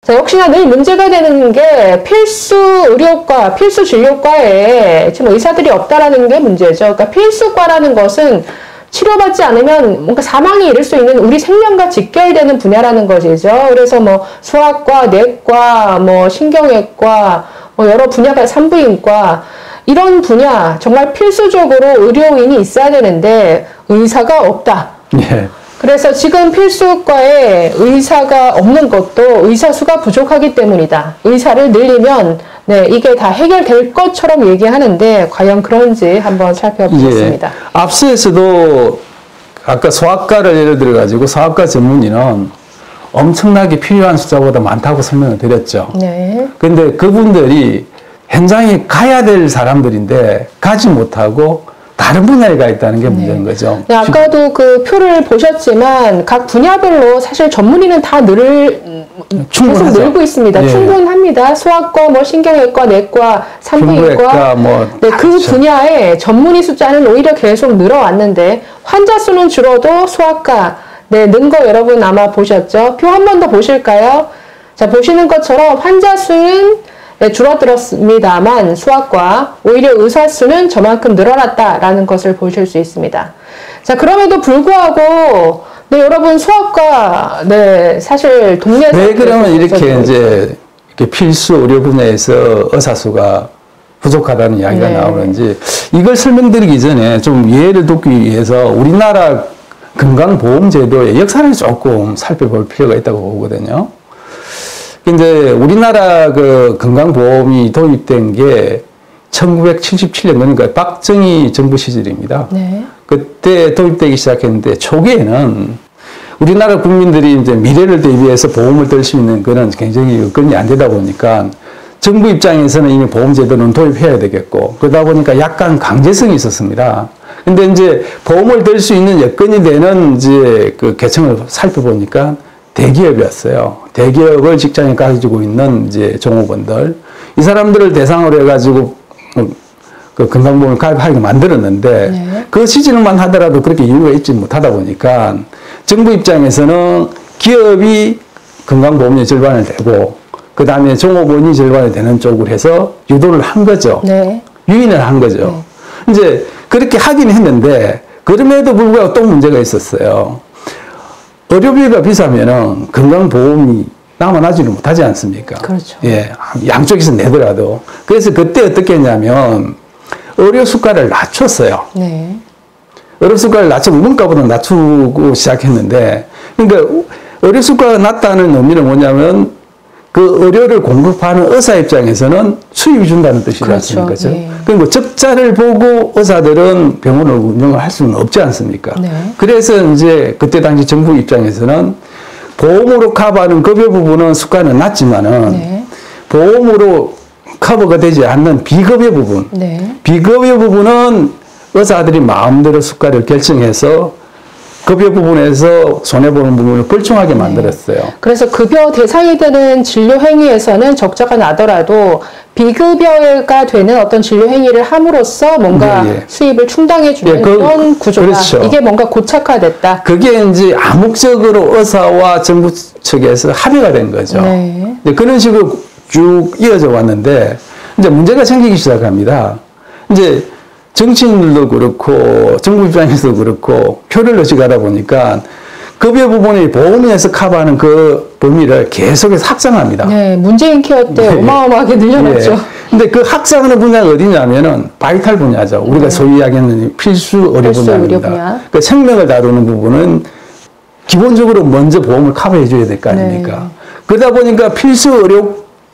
자, 역시나 늘 문제가 되는 게 필수 의료과, 필수 진료과에 지금 의사들이 없다라는 게 문제죠. 그러니까 필수과라는 것은 치료받지 않으면 뭔가 사망에 이를 수 있는 우리 생명과 직결되는 분야라는 것이죠. 그래서 뭐 소아과, 내과, 뭐 신경외과, 뭐 여러 분야가 산부인과 이런 분야 정말 필수적으로 의료인이 있어야 되는데 의사가 없다. 예. 그래서 지금 필수과에 의사가 없는 것도 의사 수가 부족하기 때문이다. 의사를 늘리면 네, 이게 다 해결될 것처럼 얘기하는데 과연 그런지 한번 살펴보겠습니다. 예. 앞서에서도 아까 소아과를 예를 들어 가지고 소아과 전문의는 엄청나게 필요한 숫자보다 많다고 설명을 드렸죠. 네. 근데 그분들이 현장에 가야 될 사람들인데 가지 못하고 다른 분야에 가 있다는 게 문제인 거죠. 네, 아까도 그 표를 보셨지만 각 분야별로 사실 전문의는 다 계속 늘고 있습니다. 예. 충분합니다. 소아과, 뭐 신경외과, 내과, 산부인과, 뭐 네, 그 분야의 전문의 숫자는 오히려 계속 늘어왔는데 환자 수는 줄어도 소아과 네, 는 거 여러분 아마 보셨죠? 표 한 번 더 보실까요? 자, 보시는 것처럼 환자 수는 네, 줄어들었습니다만 소아과 오히려 의사 수는 저만큼 늘어났다라는 것을 보실 수 있습니다. 자, 그럼에도 불구하고 네, 여러분 소아과 네, 사실 동네에서 왜 그러면 이렇게 이제 이렇게 필수 의료 분야에서 의사 수가 부족하다는 이야기가 네. 나오는지 이걸 설명드리기 전에 좀 이해를 돕기 위해서 우리나라 건강보험제도의 역사를 조금 살펴볼 필요가 있다고 보거든요. 근데 우리나라 그 건강보험이 도입된 게 1977년, 그러니까 박정희 정부 시절입니다. 네. 그때 도입되기 시작했는데 초기에는 우리나라 국민들이 이제 미래를 대비해서 보험을 들 수 있는 그런 굉장히 여건이 안 되다 보니까 정부 입장에서는 이미 보험제도는 도입해야 되겠고 그러다 보니까 약간 강제성이 있었습니다. 근데 이제 보험을 들 수 있는 여건이 되는 이제 그 계층을 살펴보니까 대기업이었어요. 대기업을 직장에 가지고 있는 이제 종업원들. 이 사람들을 대상으로 해가지고 그 건강보험을 가입하게 만들었는데 네. 그 시즌만 하더라도 그렇게 이유가 있지 못하다 보니까 정부 입장에서는 기업이 건강보험의 절반을 대고 그 다음에 종업원이 절반이 되는 쪽으로 해서 유도를 한 거죠. 네. 유인을 한 거죠. 네. 이제 그렇게 하긴 했는데 그럼에도 불구하고 또 문제가 있었어요. 의료비가 비싸면은 건강보험이 남아나지를 못하지 않습니까? 그렇죠. 예, 양쪽에서 내더라도. 그래서 그때 어떻게 했냐면 의료 수가를 낮췄어요. 네. 의료 수가를 낮추고 문가보다 낮추고 시작했는데, 그러니까 의료 수가가 낮다는 의미는 뭐냐면 그 의료를 공급하는 의사 입장에서는 수입이 준다는 뜻이지 그렇죠. 않습니까? 네. 그리고 적자를 보고 의사들은 병원을 운영을 할 수는 없지 않습니까? 네. 그래서 이제 그때 당시 정부 입장에서는 보험으로 커버하는 급여 부분은 수가는 낮지만은 네. 보험으로 커버가 되지 않는 비급여 부분, 네. 비급여 부분은 의사들이 마음대로 수가를 결정해서 급여 부분에서 손해보는 부분을 불충하게 만들었어요. 그래서 급여 대상이 되는 진료 행위에서는 적자가 나더라도 비급여가 되는 어떤 진료 행위를 함으로써 뭔가 수입을 충당해주는 그런 구조가 그렇죠. 이게 뭔가 고착화됐다. 그게 이제 암묵적으로 의사와 정부 측에서 합의가 된 거죠. 네. 그런 식으로 쭉 이어져 왔는데 이제 문제가 생기기 시작합니다. 이제 정치인들도 그렇고 정부 입장에서도 그렇고 표를 넣지 가다 보니까 급여 부분이 보험에서 커버하는 그 범위를 계속해서 확장합니다. 네, 문재인 케어 때 네. 어마어마하게 늘려놨죠. 네. 근데 그 확장하는 분야가 어디냐면은 바이탈 분야죠. 우리가 소위 이야기하는 필수 의료 분야입니다. 분야. 그 생명을 다루는 부분은 기본적으로 먼저 보험을 커버해 줘야 될 거 아닙니까? 네. 그러다 보니까 필수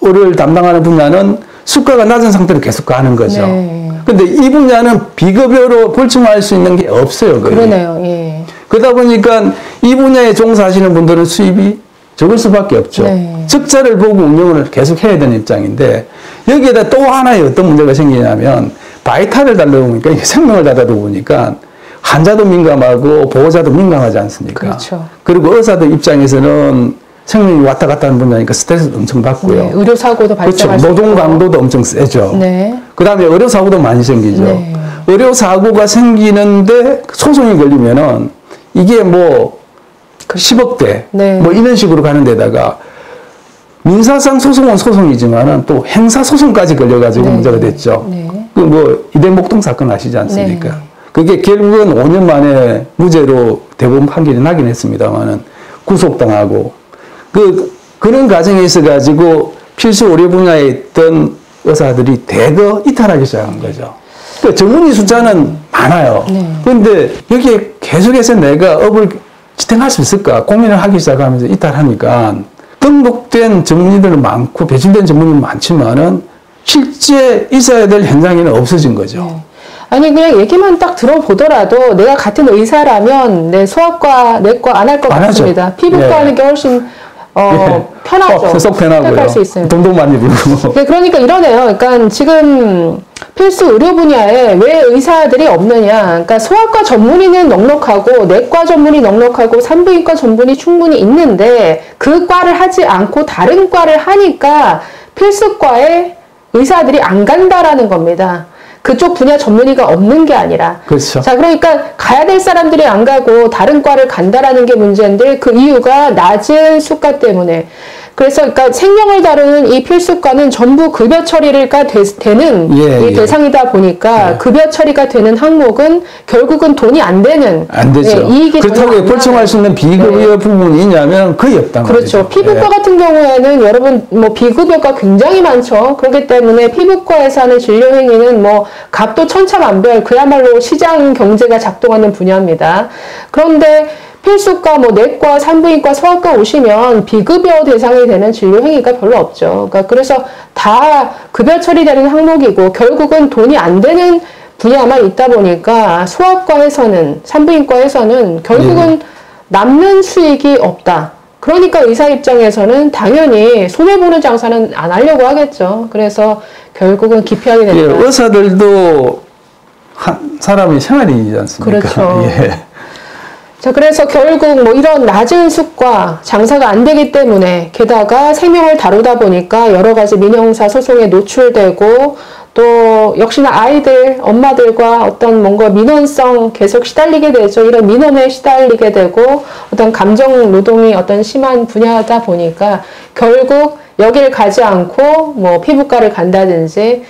의료를 담당하는 분야는 수가가 낮은 상태로 계속 가는 거죠. 네. 근데 이 분야는 비급여로 불충할 수 있는 게 없어요. 거의. 그러네요. 예. 그러다 보니까 이 분야에 종사하시는 분들은 수입이 적을 수밖에 없죠. 네. 적자를 보고 운영을 계속 해야 되는 입장인데 여기에다 또 하나의 어떤 문제가 생기냐면 바이탈을 달라고 보니까 생명을 달라다 보니까 환자도 민감하고 보호자도 민감하지 않습니까? 그렇죠. 그리고 의사들 입장에서는 생명이 왔다 갔다 하는 분야니까 스트레스도 엄청 받고요. 네, 의료사고도 발생할 그렇죠. 수 노동 있고. 강도도 엄청 세죠. 네. 그 다음에 의료사고도 많이 생기죠. 네. 의료사고가 생기는데 소송이 걸리면은 이게 뭐 10억대 네. 뭐 이런 식으로 가는 데다가 민사상 소송은 소송이지만은 또 행사소송까지 걸려가지고 네. 문제가 됐죠. 네. 그 뭐 이대목동 사건 아시지 않습니까? 네. 그게 결국은 5년 만에 무죄로 대법원 판결이 나긴 했습니다만은 구속당하고 그런 과정에 있어가지고 필수 의료 분야에 있던 의사들이 대거 이탈하기 시작한 거죠. 그 전문의 숫자는 많아요. 그런데 여기에 계속해서 내가 업을 지탱할 수 있을까 고민을 하기 시작하면서 이탈하니까 등록된 전문의들은 많고 배출된 전문의는 많지만은 실제 있어야 될 현장에는 없어진 거죠. 아니 그냥 얘기만 딱 들어보더라도 내가 같은 의사라면 내 소아과, 내과 안 할 것 같습니다. 피부과 하는 게 훨씬 편하죠. 속 편하고요. 할 수 있어요. 돈도 많이 들고. 네, 그러니까 이러네요. 그러니까 지금 필수 의료 분야에 왜 의사들이 없느냐. 그러니까 소아과 전문의는 넉넉하고 내과 전문의 넉넉하고 산부인과 전문의 충분히 있는데 그 과를 하지 않고 다른 과를 하니까 필수과에 의사들이 안 간다라는 겁니다. 그쪽 분야 전문의가 없는 게 아니라. 그렇죠. 자, 그러니까 가야 될 사람들이 안 가고 다른 과를 간다라는 게 문제인데 그 이유가 낮은 수가 때문에. 그래서 그러니까 생명을 다루는 이 필수과는 전부 급여 처리가 되는 이 대상이다 보니까 급여 처리가 되는 항목은 결국은 돈이 안 되는 안 되죠. 이익이 그렇다고 보충할 수 있는 비급여 부분이 있냐면 거의 없단 그렇죠. 말이죠. 피부과 같은 경우에는 여러분 뭐 비급여가 굉장히 많죠. 그렇기 때문에 피부과에서 하는 진료 행위는 뭐 값도 천차만별 그야말로 시장 경제가 작동하는 분야입니다. 그런데 필수과, 뭐 내과, 산부인과, 소아과 오시면 비급여 대상이 되는 진료 행위가 별로 없죠. 그러니까 그래서 다 급여 처리되는 항목이고 결국은 돈이 안 되는 분야만 있다 보니까 소아과에서는 산부인과에서는 결국은 남는 수익이 없다. 그러니까 의사 입장에서는 당연히 손해보는 장사는 안 하려고 하겠죠. 그래서 결국은 기피하게 된다. 의사들도 한 사람의 생활이지 않습니까? 그렇죠. 자, 그래서 결국 뭐 이런 낮은 수가 장사가 안 되기 때문에 게다가 생명을 다루다 보니까 여러 가지 민형사 소송에 노출되고 또 역시나 아이들, 엄마들과 어떤 뭔가 민원성 계속 시달리게 되죠. 이런 민원에 시달리게 되고 어떤 감정 노동이 어떤 심한 분야다 보니까 결국 여길 가지 않고 뭐 피부과를 간다든지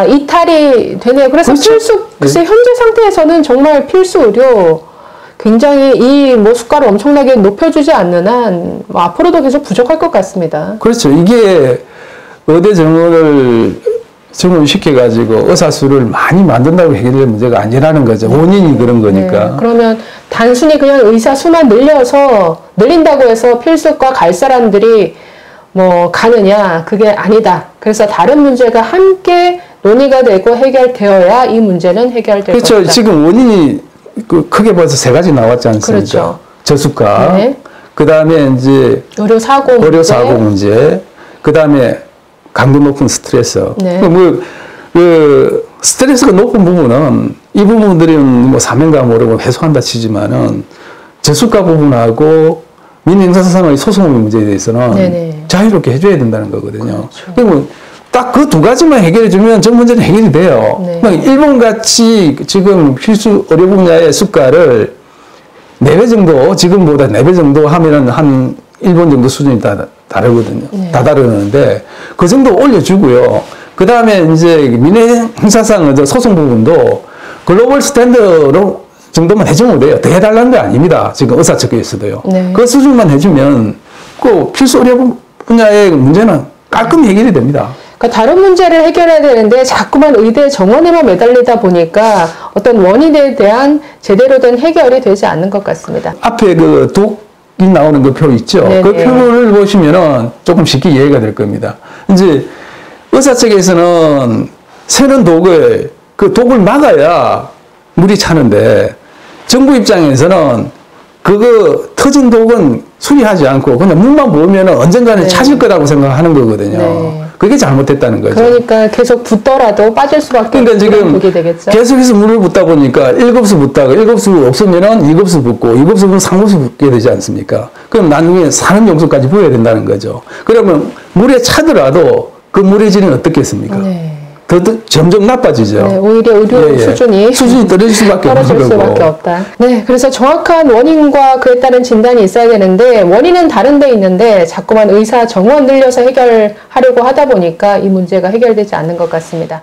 이탈이 되네요. 그래서 그렇죠. 글쎄 현재 상태에서는 정말 필수 의료 굉장히 이 뭐 수가를 엄청나게 높여주지 않는 한 뭐 앞으로도 계속 부족할 것 같습니다. 그렇죠. 이게 의대 정원을 정원시켜가지고 의사 수를 많이 만든다고 해결될 문제가 아니라는 거죠. 원인이 그런 거니까. 네, 그러면 단순히 그냥 의사 수만 늘린다고 해서 필수과 갈 사람들이 뭐 가느냐 그게 아니다. 그래서 다른 문제가 함께 논의가 되고 해결되어야 이 문제는 해결될 그렇죠. 것이다. 지금 원인이 크게 봐서 세 가지 나왔지 않습니까? 그렇죠. 저수가, 네. 그 다음에 이제 의료 사고 문제, 그 다음에 강도 높은 스트레스. 네. 스트레스가 높은 부분은 이 부분들은 뭐 사명감으로 해소한다 치지만은 저수가 부분하고 민행사상의 소송 문제에 대해서는 네네. 자유롭게 해줘야 된다는 거거든요. 그렇죠. 그러면 딱 그 두 가지만 해결해주면 전 문제는 해결이 돼요. 네. 일본같이 지금 필수 의료 분야의 수가를 4배 정도, 지금보다 4배 정도 하면은 한 일본 정도 수준이 다르거든요. 네. 다 다르는데 그 정도 올려주고요. 그 다음에 이제 민행사상 소송 부분도 글로벌 스탠더로 정도만 해주면 돼요. 더 해달라는 게 아닙니다. 지금 의사 측에서도요. 네. 그 수준만 해주면 그 필수 의료 분야의 문제는 깔끔히 해결이 됩니다. 그러니까 다른 문제를 해결해야 되는데 자꾸만 의대 정원에만 매달리다 보니까 어떤 원인에 대한 제대로 된 해결이 되지 않는 것 같습니다. 앞에 그 독이 나오는 그 표 있죠. 네네. 그 표를 보시면은 조금 쉽게 이해가 될 겁니다. 이제 의사 측에서는 새는 그 독을 막아야 물이 차는데 정부 입장에서는 그거 터진 독은 수리하지 않고 그냥 물만 부으면은 언젠가는 네. 차질 거라고 생각하는 거거든요. 네. 그게 잘못됐다는 거죠. 그러니까 계속 붓더라도 빠질 수밖에 그러니까 없는 지금 독이 되겠죠. 계속해서 물을 붓다 보니까 1급수 붓다가 1급수 없으면은 2급수 붓고 2급수 부으면 3급수 붓게 되지 않습니까? 그럼 나중에 사는 용수까지 부어야 된다는 거죠. 그러면 물에 차더라도 그 물의 질은 어떻겠습니까? 네. 점점 나빠지죠. 네, 오히려 의료 수준이 떨어질 수밖에 떨어질 없는 수밖에 거고. 없다. 네, 그래서 정확한 원인과 그에 따른 진단이 있어야 되는데 원인은 다른 데 있는데 자꾸만 의사 정원 늘려서 해결하려고 하다 보니까 이 문제가 해결되지 않는 것 같습니다.